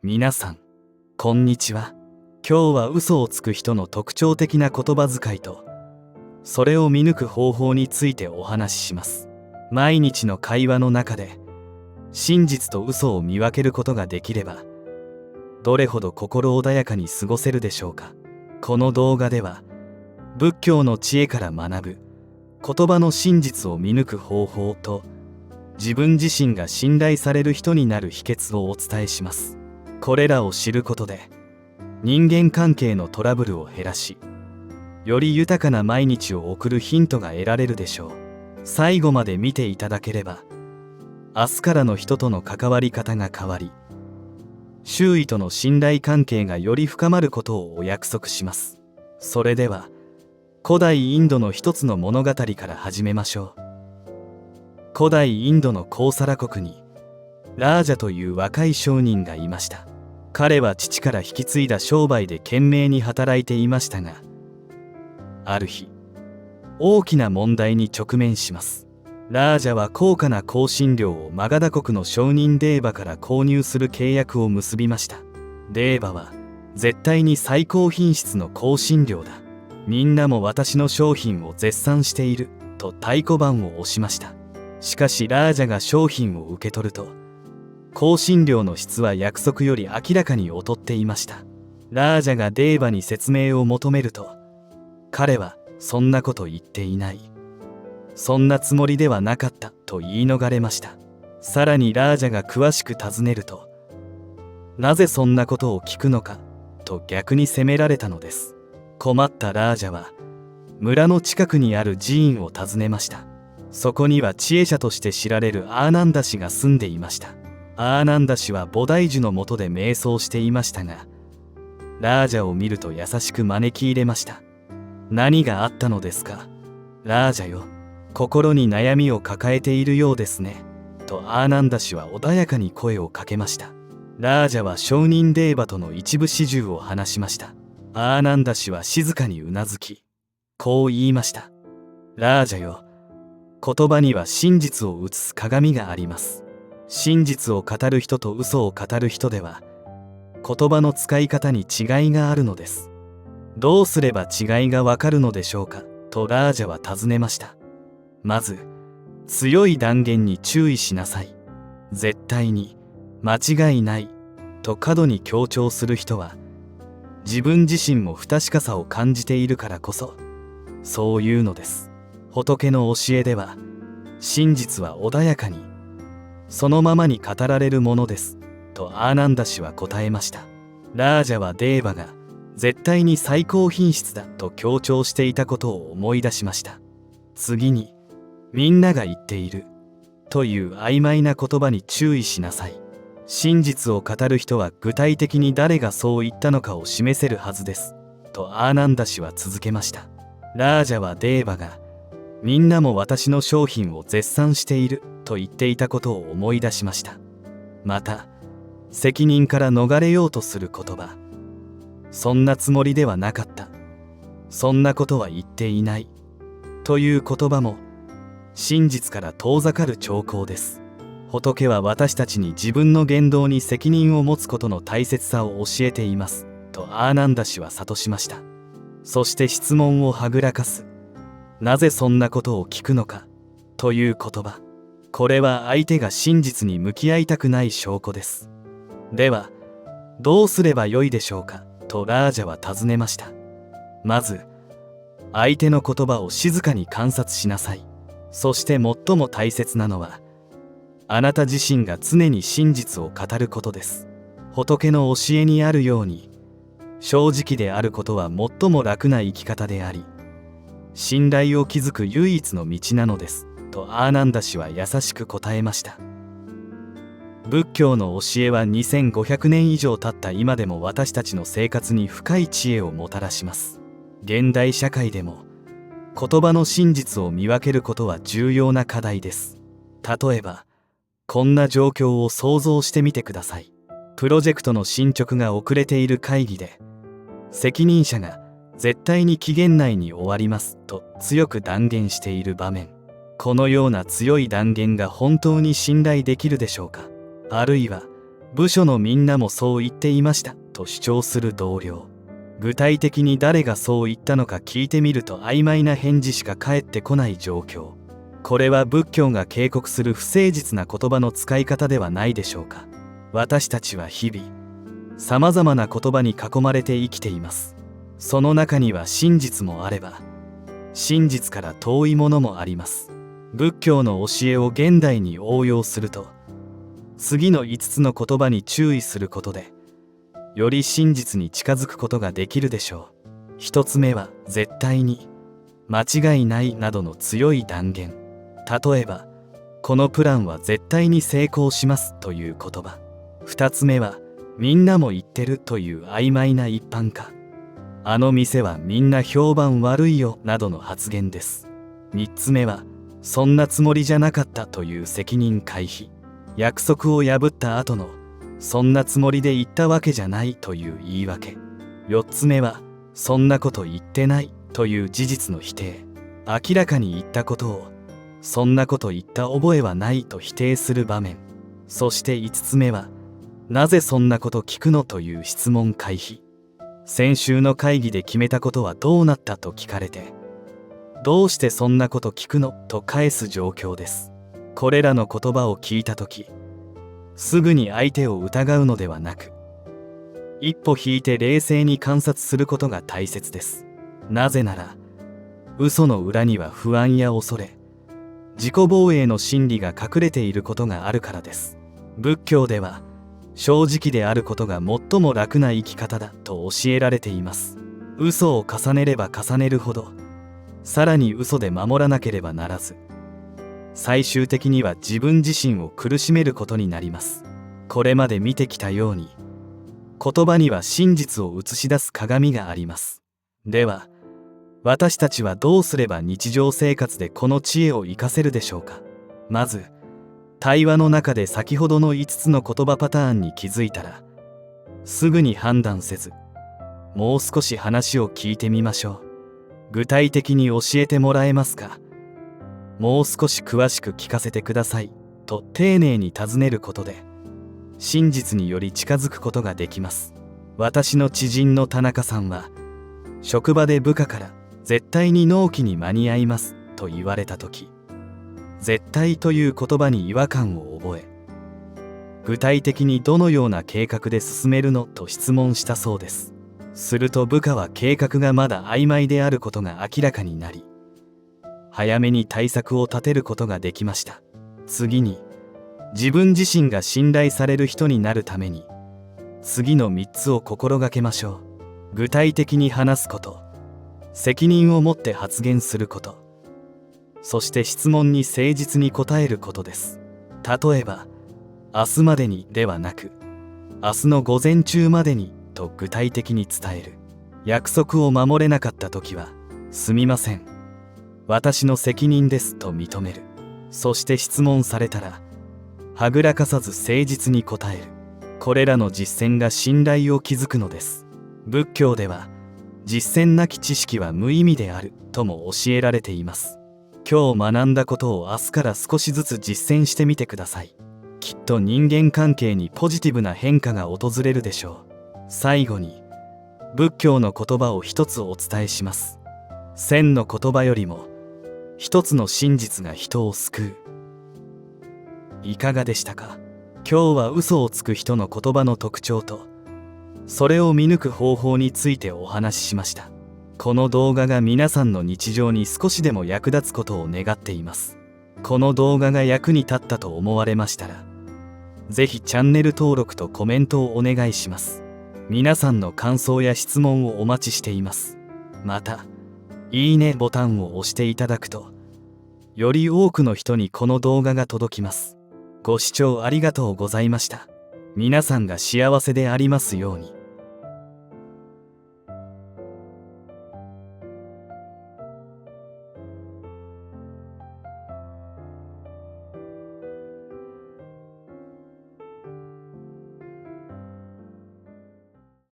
皆さん、こんにちは。今日は嘘をつく人の特徴的な言葉遣いと、それを見抜く方法についてお話しします。毎日の会話の中で、真実と嘘を見分けることができれば、どれほど心穏やかに過ごせるでしょうか。この動画では、仏教の知恵から学ぶ、言葉の真実を見抜く方法と、自分自身が信頼される人になる秘訣をお伝えします。これらを知ることで、人間関係のトラブルを減らし、より豊かな毎日を送るヒントが得られるでしょう。最後まで見ていただければ、明日からの人との関わり方が変わり、周囲との信頼関係がより深まることをお約束します。それでは、古代インドの一つの物語から始めましょう。古代インドのコーサラ国に、ラージャという若い商人がいました。彼は父から引き継いだ商売で懸命に働いていましたが、ある日、大きな問題に直面します。ラージャは高価な香辛料をマガダ国の商人デーバから購入する契約を結びました。デーバは、絶対に最高品質の香辛料だ。みんなも私の商品を絶賛している、と太鼓判を押しました。しかしラージャが商品を受け取ると、香辛料の質は約束より明らかに劣っていました。ラージャがデーバに説明を求めると、彼はそんなこと言っていない。そんなつもりではなかったと言い逃れました。さらにラージャが詳しく尋ねると、なぜそんなことを聞くのかと逆に責められたのです。困ったラージャは村の近くにある寺院を訪ねました。そこには知恵者として知られるアーナンダ氏が住んでいました。アーナンダ氏は菩提樹の下で瞑想していましたが、ラージャを見ると優しく招き入れました。何があったのですか、ラージャよ。心に悩みを抱えているようですね。とアーナンダ氏は穏やかに声をかけました。ラージャは商人デーバとの一部始終を話しました。アーナンダ氏は静かにうなずき、こう言いました。ラージャよ。言葉には真実を映す鏡があります。真実を語る人と嘘を語る人では、言葉の使い方に違いがあるのです。どうすれば違いがわかるのでしょうか、とラージャは尋ねました。まず、強い断言に注意しなさい。絶対に、間違いない、と過度に強調する人は、自分自身も不確かさを感じているからこそ、そういうのです。仏の教えでは、真実は穏やかに、そのままに語られるものです、とアーナンダ氏は答えました。ラージャはデーバが絶対に最高品質だと強調していたことを思い出しました。次に、みんなが言っているという曖昧な言葉に注意しなさい。真実を語る人は具体的に誰がそう言ったのかを示せるはずです、とアーナンダ氏は続けました。ラージャはデーバがみんなも私の商品を絶賛していると言っていたことを思い出しました。また、責任から逃れようとする言葉、そんなつもりではなかった、そんなことは言っていないという言葉も真実から遠ざかる兆候です。仏は私たちに自分の言動に責任を持つことの大切さを教えています、とアーナンダ氏は諭しました。そして質問をはぐらかす。なぜそんなことを聞くのか、という言葉。これは相手が真実に向き合いたくない証拠です。では、どうすればよいでしょうか、とラージャは尋ねました。まず、相手の言葉を静かに観察しなさい。そして最も大切なのは、あなた自身が常に真実を語ることです。仏の教えにあるように、正直であることは最も楽な生き方であり、信頼を築く唯一の道なのです、とアーナンダ氏は優しく答えました。仏教の教えは2500年以上経った今でも私たちの生活に深い知恵をもたらします。現代社会でも言葉の真実を見分けることは重要な課題です。例えば、こんな状況を想像してみてください。プロジェクトの進捗が遅れている会議で、責任者が絶対に期限内に終わりますと強く断言している場面。このような強い断言が本当に信頼できるでしょうか。あるいは部署のみんなもそう言っていましたと主張する同僚。具体的に誰がそう言ったのか聞いてみると曖昧な返事しか返ってこない状況。これは仏教が警告する不誠実な言葉の使い方ではないでしょうか。私たちは日々さまざまな言葉に囲まれて生きています。その中には真実もあれば真実から遠いものもあります。仏教の教えを現代に応用すると次の5つの言葉に注意することでより真実に近づくことができるでしょう。1つ目は絶対に、間違いないなどの強い断言。例えばこのプランは絶対に成功しますという言葉。2つ目はみんなも言ってるという曖昧な一般化。あの店はみんな評判悪いよなどの発言です。3つ目はそんなつもりじゃなかったという責任回避。約束を破った後のそんなつもりで言ったわけじゃないという言い訳。4つ目はそんなこと言ってないという事実の否定。明らかに言ったことをそんなこと言った覚えはないと否定する場面。そして5つ目はなぜそんなこと聞くのという質問回避。先週の会議で決めたことはどうなったと聞かれてどうしてそんなこと聞くのと返す状況です。これらの言葉を聞いたときすぐに相手を疑うのではなく一歩引いて冷静に観察することが大切です。なぜなら嘘の裏には不安や恐れ自己防衛の心理が隠れていることがあるからです。仏教では正直であることが最も楽な生き方だと教えられています。嘘を重ねれば重ねるほどさらに嘘で守らなければならず最終的には自分自身を苦しめることになります。これまで見てきたように言葉には真実を映し出す鏡があります。では私たちはどうすれば日常生活でこの知恵を活かせるでしょうか。まず対話の中で先ほどの5つの言葉パターンに気づいたらすぐに判断せずもう少し話を聞いてみましょう。具体的に教えてもらえますか。もう少し詳しく聞かせてくださいと丁寧に尋ねることで真実により近づくことができます。私の知人の田中さんは職場で部下から絶対に納期に間に合いますと言われた時絶対という言葉に違和感を覚え具体的にどのような計画で進めるのと質問したそうです。すると部下は計画がまだ曖昧であることが明らかになり早めに対策を立てることができました。次に自分自身が信頼される人になるために次の3つを心がけましょう。具体的に話すこと、責任を持って発言すること、そして質問に誠実に答えることです。例えば明日までにではなく明日の午前中までにと具体的に伝える。約束を守れなかった時はすみません、私の責任ですと認める。そして質問されたらはぐらかさず誠実に答える。これらの実践が信頼を築くのです。仏教では実践なき知識は無意味であるとも教えられています。今日学んだことを明日から少しずつ実践してみてください。きっと人間関係にポジティブな変化が訪れるでしょう。最後に仏教の言葉を一つお伝えします。千の言葉よりも一つの真実が人を救う。いかがでしたか。今日は嘘をつく人の言葉の特徴とそれを見抜く方法についてお話ししました。この動画が皆さんの日常に少しでも役立つことを願っています。この動画が役に立ったと思われましたらぜひチャンネル登録とコメントをお願いします。皆さんの感想や質問をお待ちしています。またいいねボタンを押していただくとより多くの人にこの動画が届きます。ご視聴ありがとうございました。皆さんが幸せでありますように。